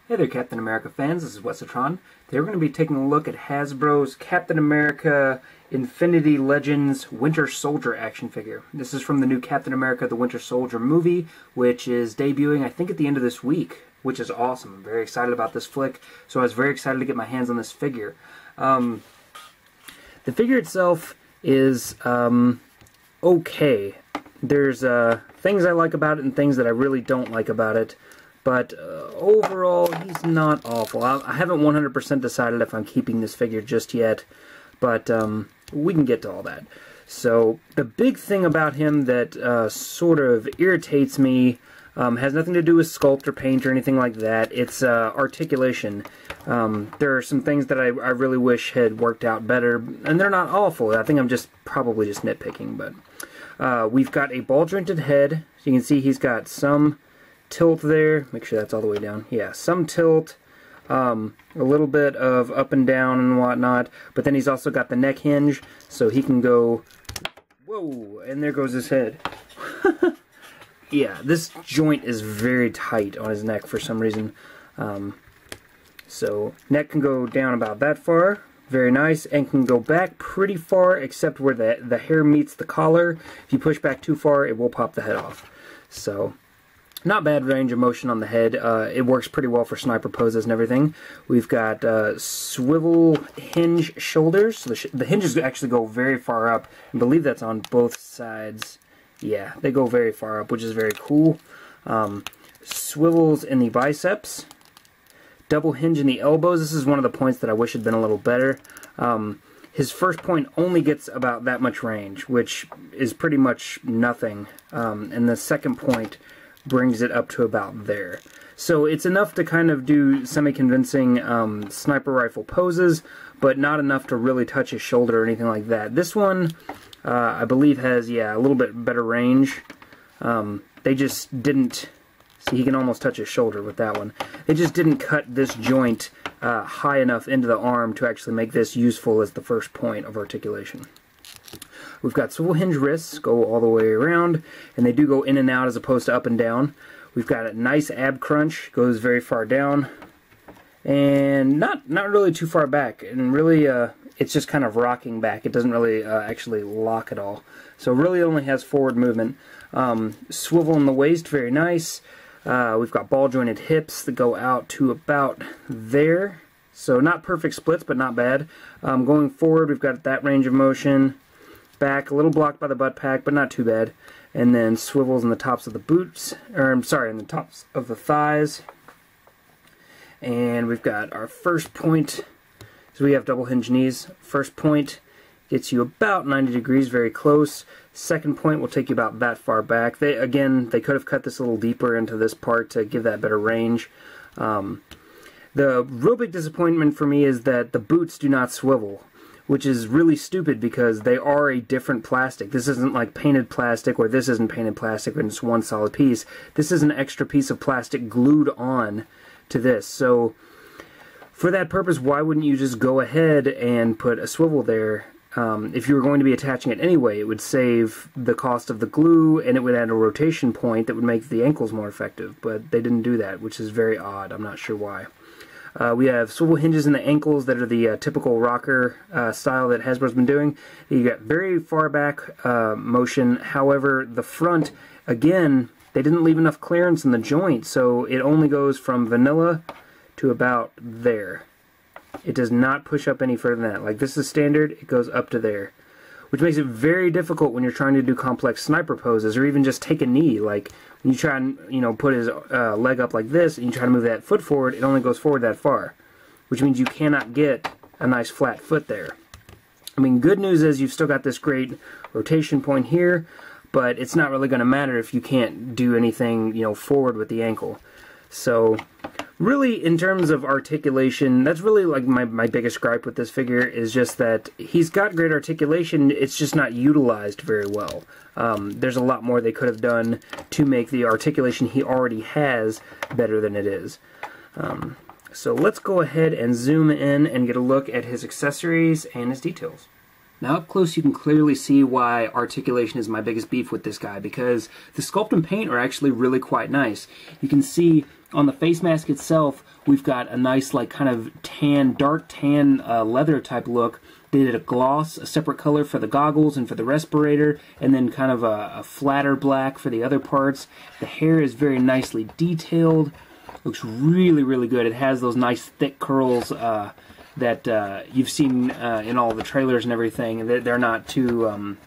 Hey there, Captain America fans. This is Wesatron. Today we're going to be taking a look at Hasbro's Captain America Infinity Legends Winter Soldier action figure. This is from the new Captain America the Winter Soldier movie, which is debuting, I think, at the end of this week, which is awesome. I'm very excited about this flick, so I was very excited to get my hands on this figure. The figure itself is okay. There's things I like about it and things that I really don't like about it. But overall, he's not awful. I haven't 100% decided if I'm keeping this figure just yet, but we can get to all that. So the big thing about him that sort of irritates me has nothing to do with sculpt or paint or anything like that. It's articulation. There are some things that I really wish had worked out better, and they're not awful. I think I'm probably just nitpicking. But we've got a ball-jointed head. So you can see he's got some tilt there. Make sure that's all the way down. Yeah, some tilt, a little bit of up and down and whatnot, but then he's also got the neck hinge, so he can go, whoa, and there goes his head. Yeah, this joint is very tight on his neck for some reason. So neck can go down about that far, very nice, and can go back pretty far except where the hair meets the collar. If you push back too far, it will pop the head off. So not bad range of motion on the head. It works pretty well for sniper poses and everything. We've got swivel hinge shoulders. So the hinges actually go very far up. I believe that's on both sides. Yeah, they go very far up, which is very cool. Swivels in the biceps. Double hinge in the elbows. This is one of the points that I wish had been a little better. His first point only gets about that much range, which is pretty much nothing. And the second point brings it up to about there. So it's enough to kind of do semi-convincing sniper rifle poses, but not enough to really touch his shoulder or anything like that. This one, I believe, has, yeah, a little bit better range. They just didn't, see, he can almost touch his shoulder with that one. They just didn't cut this joint high enough into the arm to actually make this useful as the first point of articulation. We've got swivel hinge wrists, go all the way around, and they do go in and out as opposed to up and down. We've got a nice ab crunch, goes very far down, and not really too far back, and really it's just kind of rocking back. It doesn't really actually lock at all. So really only has forward movement. Swivel in the waist, very nice. We've got ball jointed hips that go out to about there. So not perfect splits, but not bad. Going forward, we've got that range of motion. Back, a little blocked by the butt pack, but not too bad. And then swivels in the tops of the boots, or I'm sorry, in the tops of the thighs. And we've got our first point, so we have double hinge knees. First point gets you about 90 degrees, very close. Second point will take you about that far back. They could have cut this a little deeper into this part to give that better range. The real big disappointment for me is that the boots do not swivel, which is really stupid because they are a different plastic. This isn't like painted plastic, or this isn't painted plastic and it's one solid piece. This is an extra piece of plastic glued on to this. So for that purpose, why wouldn't you just go ahead and put a swivel there? If you were going to be attaching it anyway, it would save the cost of the glue, and it would add a rotation point that would make the ankles more effective. But they didn't do that, which is very odd. I'm not sure why. We have swivel hinges in the ankles that are the typical rocker style that Hasbro's been doing. You got very far back motion. However, the front, again, they didn't leave enough clearance in the joint, so it only goes from vanilla to about there. It does not push up any further than that. Like, this is standard, it goes up to there, which makes it very difficult when you're trying to do complex sniper poses, or even just take a knee. Like, when you try and, put his leg up like this, and you try to move that foot forward, it only goes forward that far, which means you cannot get a nice flat foot there. I mean, good news is you've still got this great rotation point here, but it's not really going to matter if you can't do anything, forward with the ankle. So really, in terms of articulation, that's really like my biggest gripe with this figure, is just that he's got great articulation, it's just not utilized very well. There's a lot more they could have done to make the articulation he already has better than it is. So let's go ahead and zoom in and get a look at his accessories and his details. Now up close you can clearly see why articulation is my biggest beef with this guy, because the sculpt and paint are actually really quite nice. You can see On the face mask itself, we've got a nice, like, kind of tan, dark tan leather type look. They did a gloss, a separate color for the goggles and for the respirator, and then kind of a flatter black for the other parts. The hair is very nicely detailed. Looks really, really good. It has those nice thick curls that you've seen in all the trailers and everything. They're not too,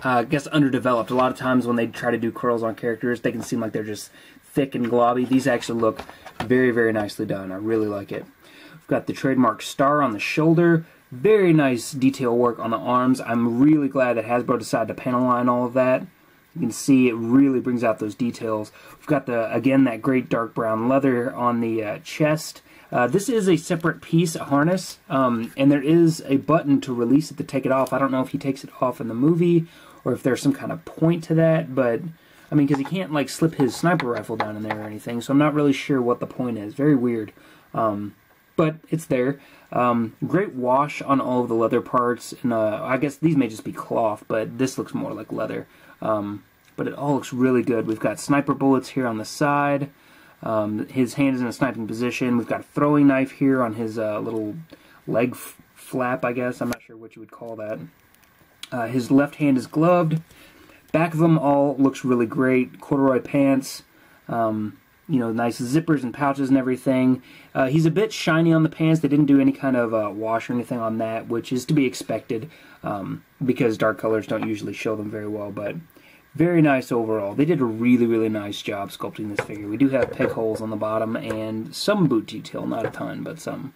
I guess, underdeveloped. A lot of times when they try to do curls on characters, they can seem like they're just thick and globby. These actually look very, very nicely done. I really like it. We've got the trademark star on the shoulder. Very nice detail work on the arms. I'm really glad that Hasbro decided to panel line all of that. You can see it really brings out those details. We've got, again, that great dark brown leather on the chest. This is a separate piece, a harness, and there is a button to release it to take it off. I don't know if he takes it off in the movie or if there's some kind of point to that, but, I mean, because he can't, like, slip his sniper rifle down in there or anything, so I'm not really sure what the point is. Very weird. But it's there. Great wash on all of the leather parts, and I guess these may just be cloth, but this looks more like leather. But it all looks really good. We've got sniper bullets here on the side. His hand is in a sniping position. We've got a throwing knife here on his little leg flap, I guess. I'm not sure what you would call that. His left hand is gloved. Back of them all looks really great. Corduroy pants. You know, nice zippers and pouches and everything. He's a bit shiny on the pants. They didn't do any kind of wash or anything on that, which is to be expected because dark colors don't usually show them very well, but very nice overall. They did a really, really nice job sculpting this figure. We do have peg holes on the bottom and some boot detail, not a ton, but some.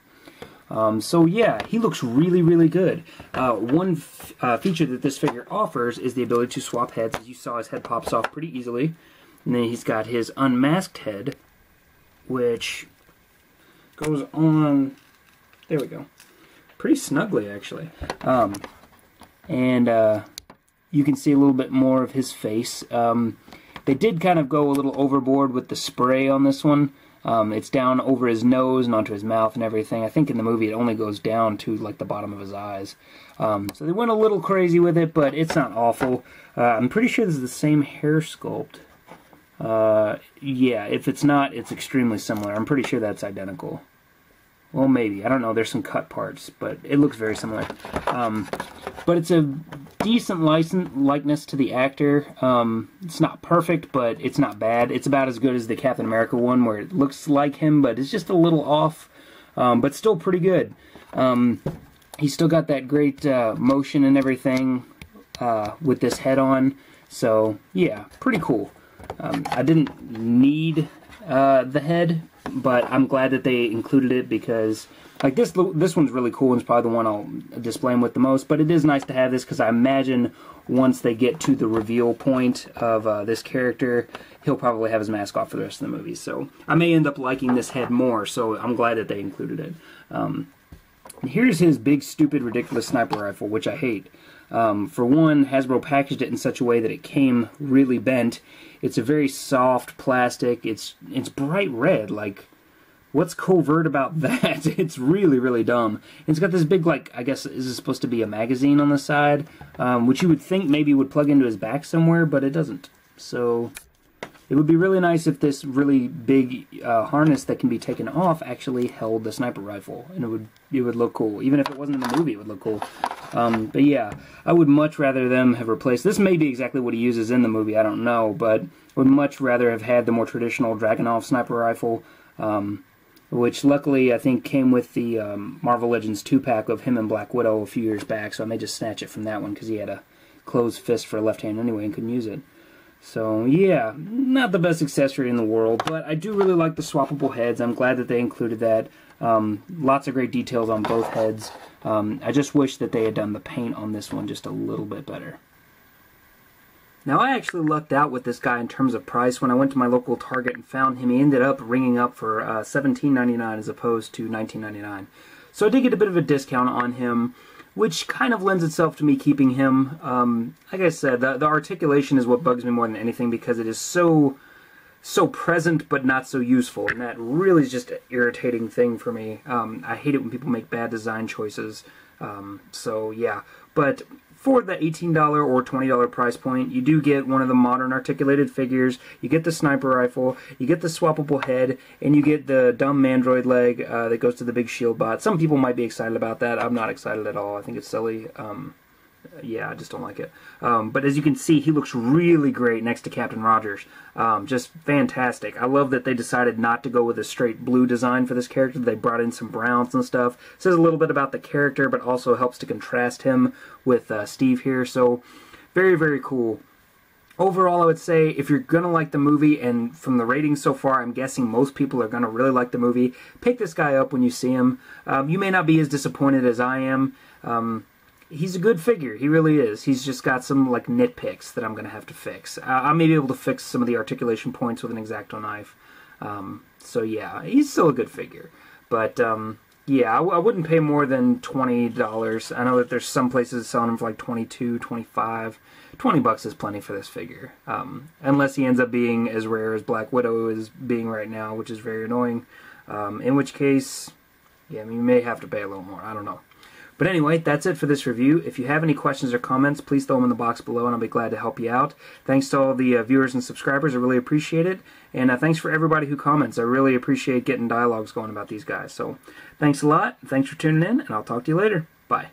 So yeah, he looks really, really good. One feature that this figure offers is the ability to swap heads. As you saw, his head pops off pretty easily. And then he's got his unmasked head, which goes on, there we go, pretty snugly actually. You can see a little bit more of his face. They did kind of go a little overboard with the spray on this one. It's down over his nose and onto his mouth and everything. I think in the movie it only goes down to like the bottom of his eyes. So they went a little crazy with it, but it's not awful. I'm pretty sure this is the same hair sculpt. Yeah, if it's not, it's extremely similar. I'm pretty sure that's identical. Well, maybe. I don't know. There's some cut parts, but it looks very similar. But it's a decent likeness to the actor. It's not perfect, but it's not bad. It's about as good as the Captain America one, where it looks like him, but it's just a little off. But still pretty good. He's still got that great motion and everything with this head on. So, yeah, pretty cool. I didn't need the head, but I'm glad that they included it because, like, this one's really cool and it's probably the one I'll display him with the most, but it is nice to have this because I imagine once they get to the reveal point of this character, he'll probably have his mask off for the rest of the movie. So I may end up liking this head more, so I'm glad that they included it. And here's his big, stupid, ridiculous sniper rifle, which I hate. For one, Hasbro packaged it in such a way that it came really bent. It's a very soft plastic. It's bright red. Like, what's covert about that? It's really, really dumb. It's got this big, like, I guess, is this supposed to be a magazine on the side? Which you would think maybe would plug into his back somewhere, but it doesn't. So it would be really nice if this really big harness that can be taken off actually held the sniper rifle, and it would look cool. Even if it wasn't in the movie, it would look cool. But yeah, I would much rather them have replaced. This may be exactly what he uses in the movie, I don't know, but I would much rather have had the more traditional Dragunov sniper rifle, which luckily I think came with the Marvel Legends 2-pack of him and Black Widow a few years back, so I may just snatch it from that one because he had a closed fist for a left hand anyway and couldn't use it. So, yeah, not the best accessory in the world, but I do really like the swappable heads. I'm glad that they included that. Lots of great details on both heads. I just wish that they had done the paint on this one just a little bit better. Now, I actually lucked out with this guy in terms of price. When I went to my local Target and found him, he ended up ringing up for $17.99 as opposed to $19.99. So I did get a bit of a discount on him, which kind of lends itself to me keeping him. Like I said, the articulation is what bugs me more than anything because it is so present but not so useful, and that really is just an irritating thing for me. I hate it when people make bad design choices. So yeah, but for the $18 or $20 price point, you do get one of the modern articulated figures, you get the sniper rifle, you get the swappable head, and you get the dumb Mandroid leg that goes to the big shield bot. Some people might be excited about that. I'm not excited at all. I think it's silly. Yeah, I just don't like it. But as you can see, he looks really great next to Captain Rogers. Just fantastic. I love that they decided not to go with a straight blue design for this character. They brought in some browns and stuff. It says a little bit about the character, but also helps to contrast him with Steve here. So, very, very cool. Overall, I would say if you're going to like the movie, and from the ratings so far, I'm guessing most people are going to really like the movie, pick this guy up when you see him. You may not be as disappointed as I am. He's a good figure. He really is. He's just got some like nitpicks that I'm going to have to fix. I may be able to fix some of the articulation points with an X-Acto knife. So yeah, he's still a good figure. But yeah, I wouldn't pay more than $20. I know that there's some places selling him for like $22, $25. $20 is plenty for this figure. Unless he ends up being as rare as Black Widow is being right now, which is very annoying. In which case, yeah, I mean, you may have to pay a little more. I don't know. But anyway, that's it for this review. If you have any questions or comments, please throw them in the box below and I'll be glad to help you out. Thanks to all the viewers and subscribers. I really appreciate it. And thanks for everybody who comments. I really appreciate getting dialogues going about these guys. So thanks a lot. Thanks for tuning in, and I'll talk to you later. Bye.